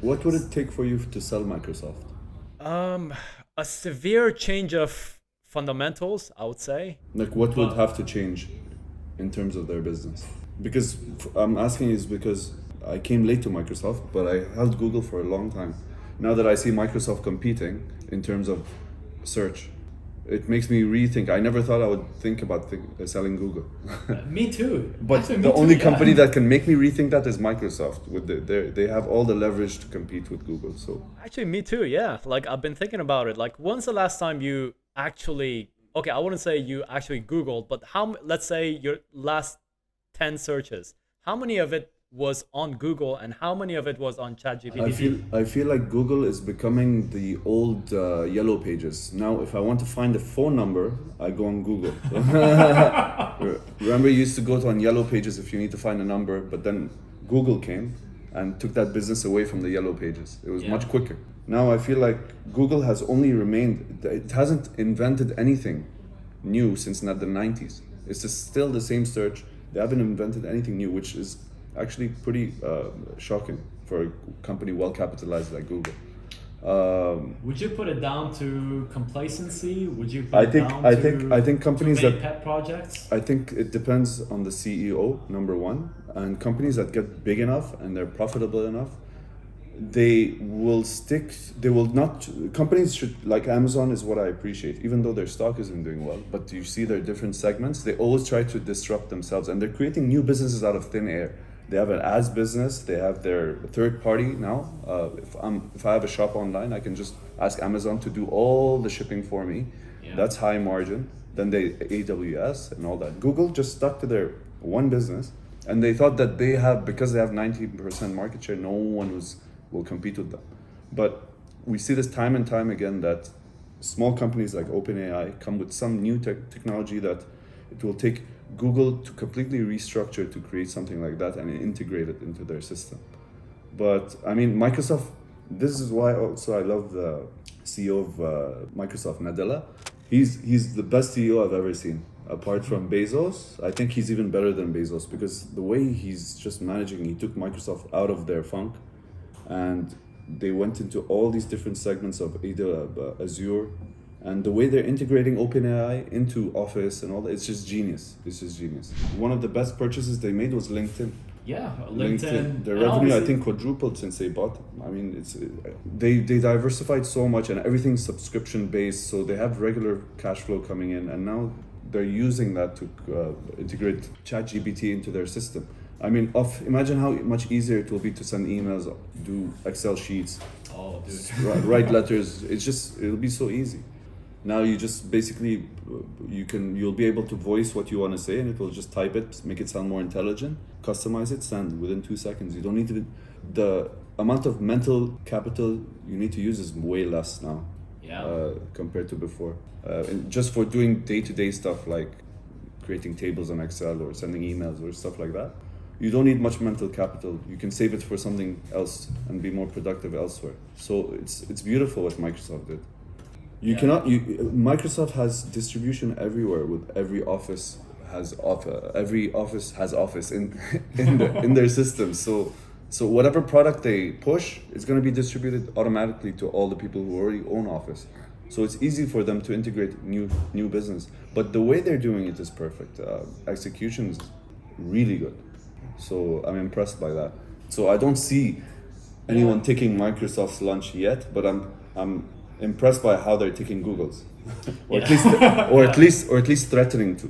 What would it take for you to sell Microsoft? Um, a severe change of fundamentals, I would say. Like, what would But have to change in terms of their business? Because I'm asking is because I came late to Microsoft, but I held Google for a long time. Now that I see Microsoft competing in terms of search, it makes me rethink. I never thought I would think about selling Google. me too. Actually, But me the too. only Yeah. company that can make me rethink that is Microsoft. With they have all the leverage to compete with Google. So Actually, me too. Yeah. Like I've been thinking about it. Like, when's the last time you actually? Okay, I wouldn't say you actually Googled, but let's say your last 10 searches. How many of it was on Google, and how many of it was on ChatGPT? I feel like Google is becoming the old yellow pages. Now, if I want to find a phone number, I go on Google. Remember, you used to go to on yellow pages if you need to find a number, but then Google came and took that business away from the yellow pages. It was Yeah. much quicker. Now I feel like Google has only remained, it hasn't invented anything new since not the 90s. It's just still the same search. They haven't invented anything new, which is actually pretty shocking for a company well capitalized like Google. Would you put it down to complacency? Would you put it down I to think too companies many that pet projects? I think it depends on the CEO, number one, and companies that get big enough and they're profitable enough, they will stick. They will not. Companies should like Amazon is what I appreciate, even though their stock isn't doing well. But you see their different segments. They always try to disrupt themselves, and they're creating new businesses out of thin air. They have an ads business. They have their third party now. If I have a shop online, I can just ask Amazon to do all the shipping for me. Yeah. That's high margin. Then they AWS and all that. Google just stuck to their one business, and they thought that they have because they have 90% market share. No one will compete with them. But we see this time and time again that small companies like OpenAI come with some new technology that it will take Google to completely restructure to create something like that and integrate it into their system. But I mean, Microsoft, this is why also I love the CEO of Microsoft, Nadella. He's the best CEO I've ever seen. Apart from Bezos, I think he's even better than Bezos because the way he's just managing, he took Microsoft out of their funk and they went into all these different segments of either Azure, and the way they're integrating OpenAI into Office and all that, it's just genius. It's just genius. One of the best purchases they made was LinkedIn. Yeah, LinkedIn, LinkedIn, their and revenue I obviously, think quadrupled since they bought them. I mean, it's they diversified so much and everything's subscription based, so they have regular cash flow coming in, and now they're using that to integrate ChatGPT into their system. I mean, imagine how much easier it will be to send emails, do Excel sheets, oh, dude. write letters. It'll be so easy. Now you just basically you'll be able to voice what you want to say and it will just type it, make it sound more intelligent, customize it, send within 2 seconds. You don't need to. The amount of mental capital you need to use is way less now Yeah. compared to before. And just for doing day-to-day stuff like creating tables on Excel or sending emails or stuff like that, you don't need much mental capital. You can save it for something else and be more productive elsewhere. So it's beautiful what Microsoft did. You Yeah. cannot. Microsoft has distribution everywhere. With every office has Office in in their system. So whatever product they push, it's going to be distributed automatically to all the people who already own Office. So it's easy for them to integrate new business. But the way they're doing it is perfect. Execution is really good. So I'm impressed by that. So I don't see Yeah. anyone taking Microsoft's lunch yet, but I'm impressed by how they're taking Google's, or at Yeah. least or at least threatening to.